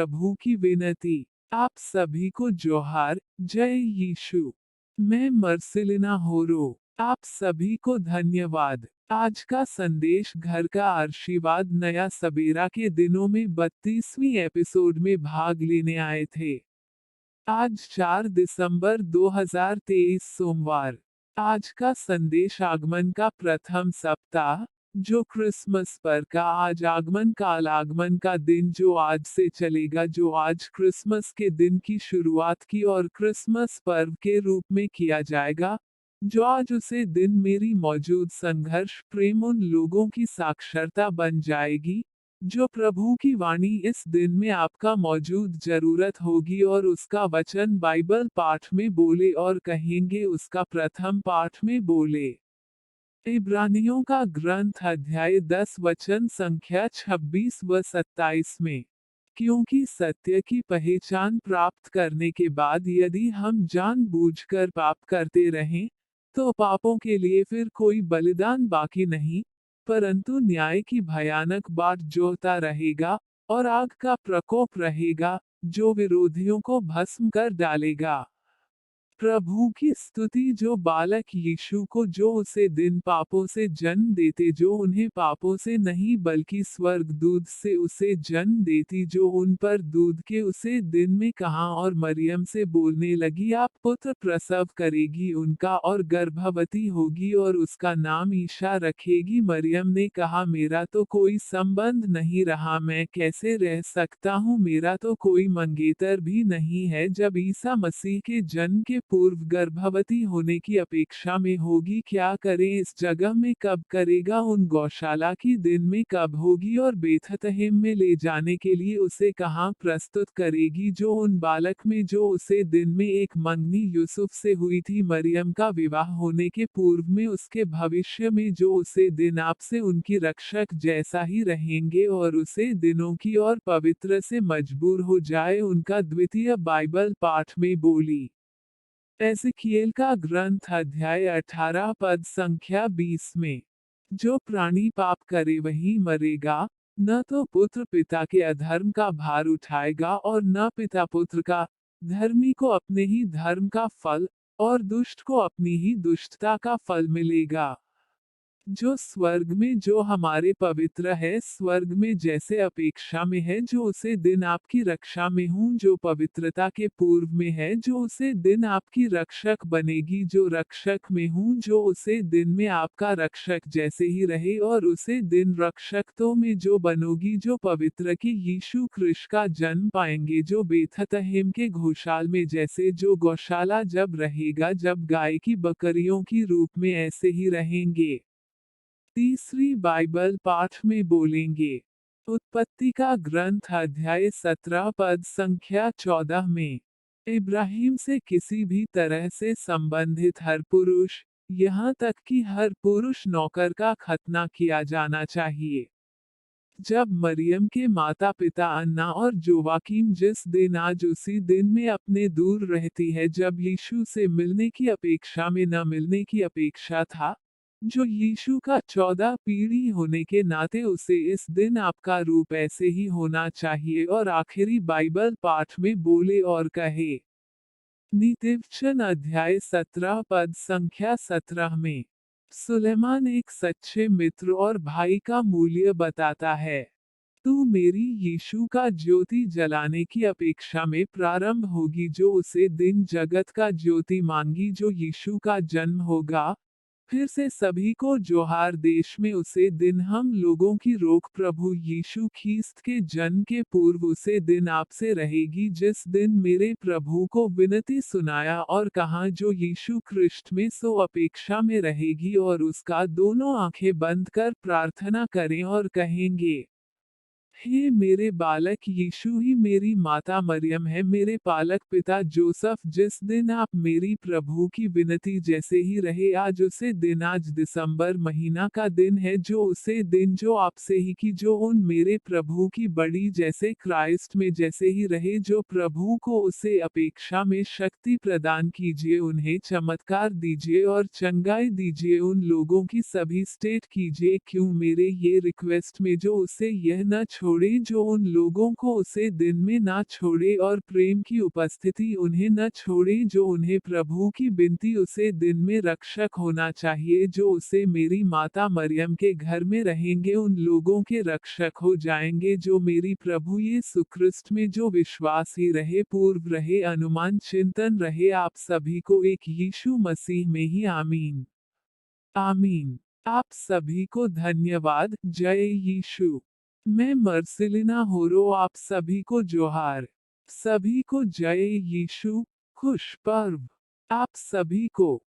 प्रभु की विनती। आप सभी को जोहार, जय यीशु। मैं मर्सिलिना होरो। आप सभी को धन्यवाद। आज का संदेश घर का आशीर्वाद नया सबेरा के दिनों में 32वीं एपिसोड में भाग लेने आए थे। आज 4 दिसंबर 2023 सोमवार। आज का संदेश आगमन का प्रथम सप्ताह, जो क्रिसमस पर का आज आगमन काल आगमन का दिन जो आज से चलेगा, जो आज क्रिसमस के दिन की शुरुआत की और क्रिसमस पर्व के रूप में किया जाएगा, जो आज उसे दिन मेरी मौजूद संघर्ष प्रेम उन लोगों की साक्षरता बन जाएगी, जो प्रभु की वाणी इस दिन में आपका मौजूद जरूरत होगी और उसका वचन बाइबल पाठ में बोले और कहेंगे उसका प्रथम पाठ में बोले। इब्रानियों का ग्रंथ अध्याय 10 वचन संख्या 26 व 27 में। क्योंकि सत्य की पहचान प्राप्त करने के बाद यदि हम जानबूझकर पाप करते रहें, तो पापों के लिए फिर कोई बलिदान बाकी नहीं, परंतु न्याय की भयानक बाट जोता रहेगा, और आग का प्रकोप रहेगा, जो विरोधियों को भस्म कर डालेगा। प्रभु की स्तुति। जो बालक यीशु को जो उसे दिन पापों से जन्म देते, जो उन्हें पापों से नहीं बल्कि स्वर्ग दूध से उसे जन्म देती, जो उन पर दूध के उसे दिन में कहा और मरियम से बोलने लगी, आप पुत्र प्रसव करेगी उनका और गर्भवती होगी और उसका नाम ईशा रखेगी। मरियम ने कहा, मेरा तो कोई संबंध नहीं रहा, मैं कैसे रह सकता हूँ, मेरा तो कोई मंगेतर भी नहीं है। जब ईसा मसीह के जन्म के पूर्व गर्भवती होने की अपेक्षा में होगी, क्या करें इस जगह में कब करेगा, उन गौशाला की दिन में कब होगी और बेथतहम में ले जाने के लिए उसे कहाँ प्रस्तुत करेगी, जो उन बालक में जो उसे दिन में एक मंगनी यूसुफ से हुई थी, मरियम का विवाह होने के पूर्व में उसके भविष्य में जो उसे दिन आपसे उनकी रक्षक जैसा ही रहेंगे और उसे दिनों की और पवित्र से मजबूर हो जाए। उनका द्वितीय बाइबल पाठ में बोली। एज़ेकिएल का ग्रंथ अध्याय 18 पद संख्या 20 में। जो प्राणी पाप करे वही मरेगा, न तो पुत्र पिता के अधर्म का भार उठाएगा और न पिता पुत्र का। धर्मी को अपने ही धर्म का फल और दुष्ट को अपनी ही दुष्टता का फल मिलेगा। जो स्वर्ग में जो हमारे पवित्र है, स्वर्ग में जैसे अपेक्षा में है, जो उसे दिन आपकी रक्षा में हूँ, जो पवित्रता के पूर्व में है, जो उसे दिन आपकी रक्षक बनेगी, जो रक्षक में हूँ, जो उसे दिन में आपका रक्षक जैसे ही रहे और उसे दिन रक्षक तो में जो बनोगी, जो पवित्र की यीशु कृष्ण का जन्म पाएंगे, जो बेथतहम के घोषाल में जैसे जो गौशाला जब रहेगा, जब गाय की बकरियों की रूप में ऐसे ही रहेंगे। तीसरी बाइबल पाठ में बोलेंगे। उत्पत्ति का ग्रंथ अध्याय 17 पद संख्या 14 में। इब्राहिम से किसी भी तरह से संबंधित हर पुरुष, यहाँ तक कि हर पुरुष नौकर का खतना किया जाना चाहिए। जब मरियम के माता पिता अन्ना और जोवाकीम जिस दिन आज उसी दिन में अपने दूर रहती है, जब यीशु से मिलने की अपेक्षा में न मिलने की अपेक्षा था, जो यीशु का 14 पीढ़ी होने के नाते उसे इस दिन आपका रूप ऐसे ही होना चाहिए और आखिरी बाइबल पाठ में बोले और कहे। नीतिवचन अध्याय 17 पद संख्या 17 में। सुलेमान एक सच्चे मित्र और भाई का मूल्य बताता है। तू मेरी यीशु का ज्योति जलाने की अपेक्षा में प्रारंभ होगी, जो उसे दिन जगत का ज्योति मांगी, जो यीशु का जन्म होगा। फिर से सभी को जोहार। देश में उसे दिन हम लोगों की रोक प्रभु यीशु ख्रीस्त के जन्म के पूर्व उसे दिन आपसे रहेगी, जिस दिन मेरे प्रभु को विनती सुनाया और कहा, जो यीशु कृष्ण में सो अपेक्षा में रहेगी और उसका दोनों आंखें बंद कर प्रार्थना करें और कहेंगे, हे मेरे बालक यीशु ही मेरी माता मरियम है, मेरे पालक पिता जोसफ, जिस दिन आप मेरी प्रभु की विनती जैसे ही रहे, आज उसे दिन, आज दिसंबर महीना का दिन है, जो उसे दिन जो आपसे ही की, जो उन मेरे प्रभु की बड़ी जैसे क्राइस्ट में जैसे ही रहे, जो प्रभु को उसे अपेक्षा में शक्ति प्रदान कीजिए, उन्हें चमत्कार दीजिए और चंगाई दीजिए, उन लोगों की सभी स्टेट कीजिए, क्यों मेरे ये रिक्वेस्ट में जो उसे यह न छोड़े जो उन लोगों को उसे दिन में ना छोड़े, और प्रेम की उपस्थिति उन्हें न छोड़े जो उन्हें प्रभु की बिनती उसे दिन में रक्षक होना चाहिए जो उसे मेरी माता मरियम के घर में रहेंगे, उन लोगों के रक्षक हो जाएंगे जो मेरी प्रभु यीशु ख्रिस्त में जो विश्वास ही रहे, पूर्व रहे, अनुमान चिंतन रहे। आप सभी को एक यीशु मसीह में ही आमीन। आमीन। आप सभी को धन्यवाद। जय यीशु। मैं मर्सिलिना होरो, आप सभी को जोहार। सभी को जय यीशु। खुश पर्व आप सभी को।